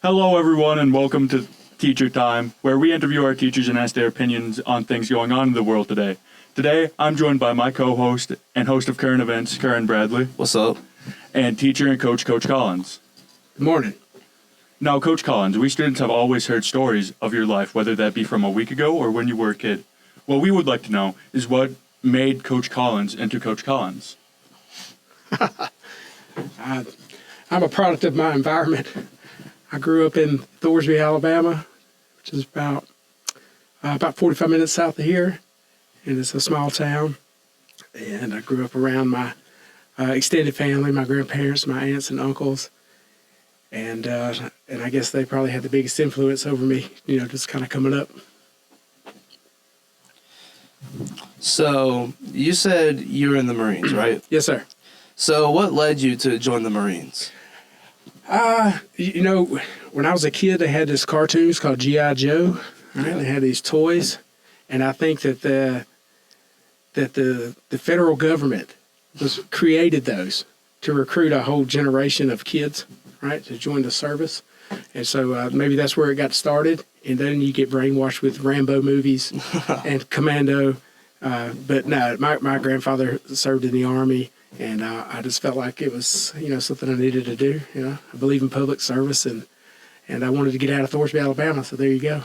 Hello, everyone, and welcome to Teacher Time, where we interview our teachers and ask their opinions on things going on in the world today. Today, I'm joined by my co-host and host of Current Events, Curran Bradley. What's up? And teacher and coach, Coach Collins. Good morning. Now, Coach Collins, we students have always heard stories of your life, whether that be from a week ago or when you were a kid. What we would like to know is what made Coach Collins into Coach Collins. I'm a product of my environment. I grew up in Thorsby, Alabama, which is about 45 minutes south of here, and it's a small town. And I grew up around my extended family, my grandparents, my aunts and uncles, and I guess they probably had the biggest influence over me, just kind of coming up. So, you said you were in the Marines, right? Yes, sir. So, what led you to join the Marines? When I was a kid, they had this cartoons called G.I. Joe, right? They had these toys, and I think that the federal government created those to recruit a whole generation of kids, right, to join the service. And so maybe that's where it got started, and then you get brainwashed with Rambo movies and Commando. But no, my grandfather served in the Army. And I just felt like it was, something I needed to do. I believe in public service, and I wanted to get out of Thorsby, Alabama. So there you go.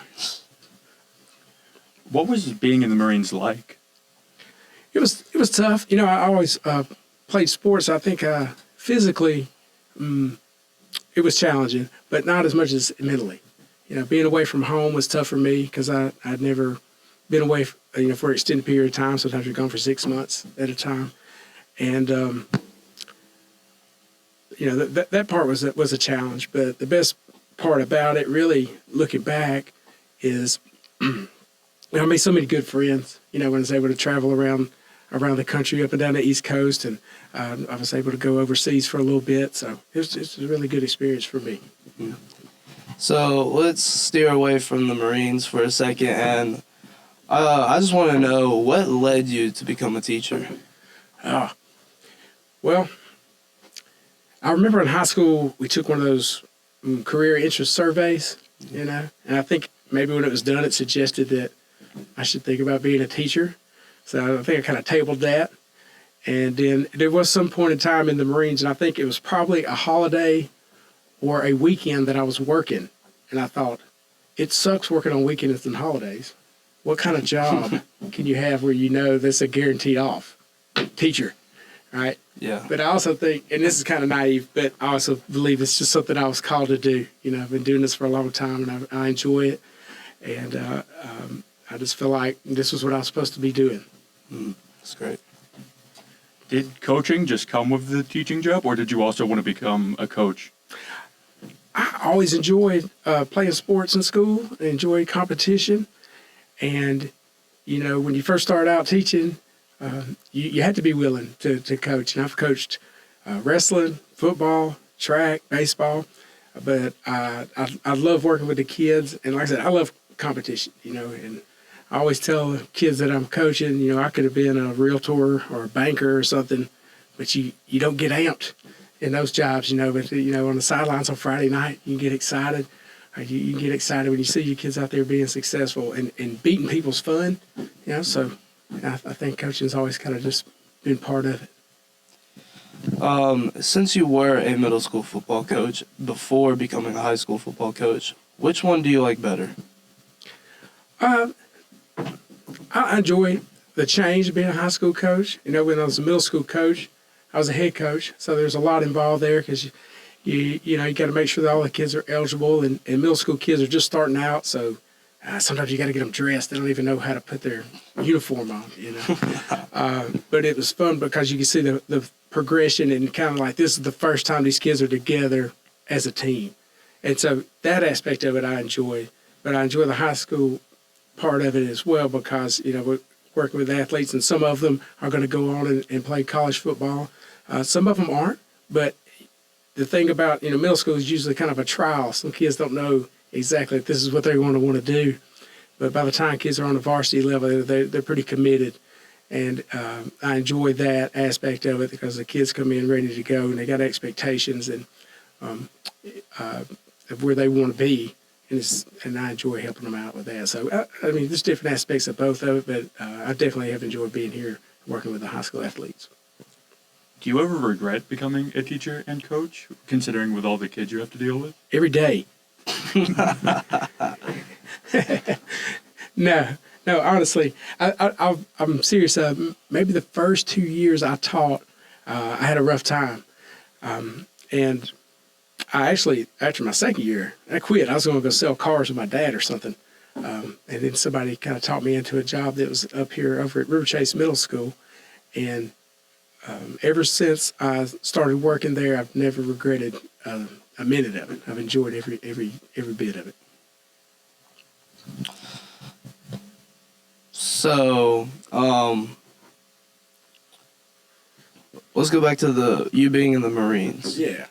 What was being in the Marines like? It was tough. I always played sports. I think physically it was challenging, but not as much as mentally. Being away from home was tough for me because I'd never been away, for an extended period of time. Sometimes we're gone for 6 months at a time. And that part was a challenge, but the best part about it, really looking back, is I made so many good friends. When I was able to travel around the country, up and down the East Coast, and I was able to go overseas for a little bit. So it was a really good experience for me. Mm-hmm. So let's steer away from the Marines for a second, and I just want to know what led you to become a teacher. Well, I remember in high school we took one of those career interest surveys, and I think maybe when it was done, it suggested that I should think about being a teacher. So I think I kind of tabled that. And then there was some point in time in the Marines, and I think it was probably a holiday or a weekend that I was working. And I thought, it sucks working on weekends and holidays. What kind of job can you have where that's a guaranteed off? Teacher, right? Yeah. But I also think, and this is kind of naive, but I also believe it's just something I was called to do. I've been doing this for a long time, and I enjoy it. And I just feel like this was what I was supposed to be doing. That's great. Did coaching just come with the teaching job, or did you also want to become a coach? I always enjoyed playing sports in school. I enjoyed competition. And, when you first start out teaching, you had to be willing to coach. And I've coached wrestling, football, track, baseball. But I love working with the kids. And like I said, I love competition, and I always tell the kids that I'm coaching, I could have been a realtor or a banker or something, but you don't get amped in those jobs, but, on the sidelines on Friday night, you can get excited. You get excited when you see your kids out there being successful and beating people's fun, so I think coaching's always kind of just been part of it. Since you were a middle school football coach before becoming a high school football coach, which one do you like better? I enjoy the change of being a high school coach. When I was a middle school coach, I was a head coach, so there's a lot involved there because you got to make sure that all the kids are eligible, and middle school kids are just starting out, so sometimes you got to get them dressed. They don't even know how to put their uniform on, But it was fun because you can see the progression, and kind of like this is the first time these kids are together as a team. And so that aspect of it I enjoy, but I enjoy the high school part of it as well because, we're working with athletes, and some of them are going to go on and play college football. Some of them aren't, but the thing about, middle school is usually kind of a trial. Some kids don't know exactly if this is what they want to do. But by the time kids are on the varsity level, they're pretty committed. And I enjoy that aspect of it because the kids come in ready to go and they got expectations. And of where they want to be, and I enjoy helping them out with that. So I mean, there's different aspects of both of it, but I definitely have enjoyed being here working with the high school athletes. Do you ever regret becoming a teacher and coach, considering with all the kids you have to deal with? Every day. No, honestly, I'm serious. Maybe the first 2 years I taught, I had a rough time. And I actually, after my second year, I quit. I was going to go sell cars with my dad or something. And then somebody kind of talked me into a job that was up here over at River Chase Middle School. And ever since I started working there, I've never regretted a minute of it. I've enjoyed every bit of it. So, let's go back to you being in the Marines. Yeah.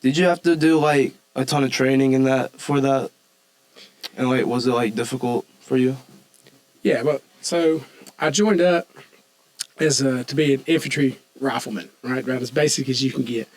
Did you have to do like a ton of training for that? And like, was it like difficult for you? Yeah, but so I joined up as to be an infantry rifleman, right? About as basic as you can get.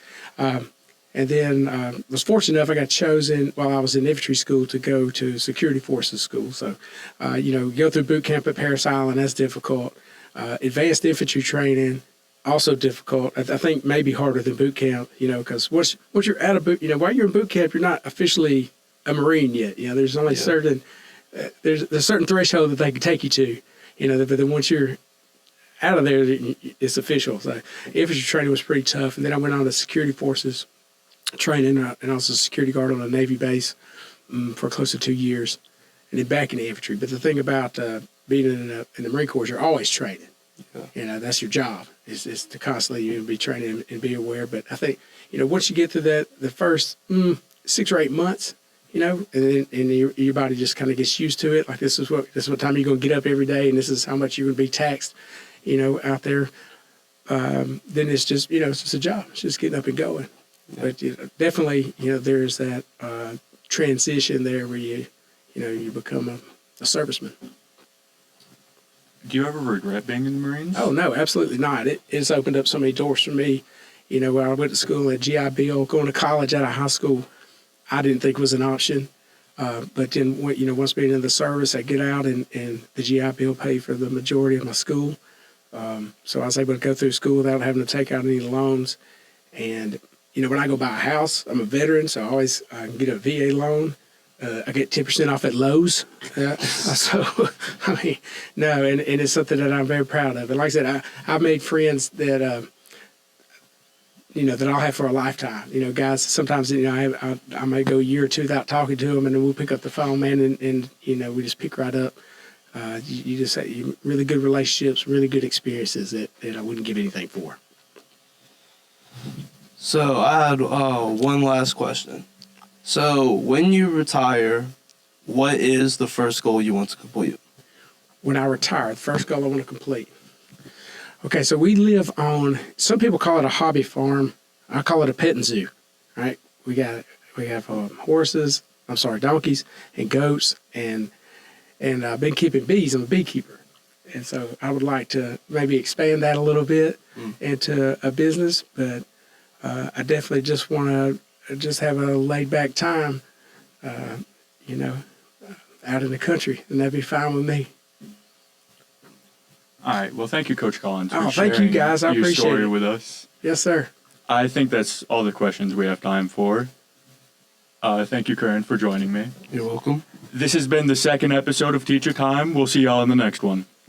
And then was fortunate enough I got chosen while I was in infantry school to go to security forces school. So, go through boot camp at Parris Island, that's difficult. Advanced infantry training, also difficult. I think maybe harder than boot camp, because once you're out of while you're in boot camp, you're not officially a Marine yet. There's only certain, there's a certain threshold that they can take you to, but then once you're out of there, it's official. So infantry training was pretty tough. And then I went on to security forces training, and I was a security guard on a Navy base for close to 2 years, and then back in the infantry. But the thing about being in the Marine Corps is you're always training. Yeah. That's your job, is to constantly be training and be aware. But I think, once you get to the first 6 or 8 months, and your body just kind of gets used to it. Like this is what time you're going to get up every day, and this is how much you're going to be taxed, out there. Then it's just, it's just a job. It's just getting up and going. Yeah. But definitely, there's that transition there where you become a serviceman. Do you ever regret being in the Marines? Oh, no, absolutely not. It's opened up so many doors for me. When I went to school at GI Bill, going to college out of high school, I didn't think was an option. But then, once being in the service, I get out and the GI Bill paid for the majority of my school. So I was able to go through school without having to take out any loans. And, when I go buy a house, I'm a veteran, so I can get a VA loan. I get 10% off at Lowe's. So, no, and it's something that I'm very proud of. And like I said, I've made friends that, that I'll have for a lifetime. Guys, sometimes, I may go a year or two without talking to them, and then we'll pick up the phone, man, and we just pick right up. You just have really good relationships, really good experiences that I wouldn't give anything for. So I had one last question. So when you retire, what is the first goal you want to complete? When I retire, the first goal I want to complete. Okay, so we live on, some people call it a hobby farm. I call it a petting zoo, right? We have donkeys and goats, and I've been keeping bees. I'm a beekeeper. And so I would like to maybe expand that a little bit into a business, but I definitely just want to just have a laid-back time, out in the country, and that'd be fine with me. All right. Well, thank you, Coach Collins, for thank you, sharing guys. I your appreciate story it. with us. Yes, sir. I think that's all the questions we have time for. Thank you, Curran, for joining me. You're welcome. This has been the second episode of Teacher Time. We'll see y'all in the next one.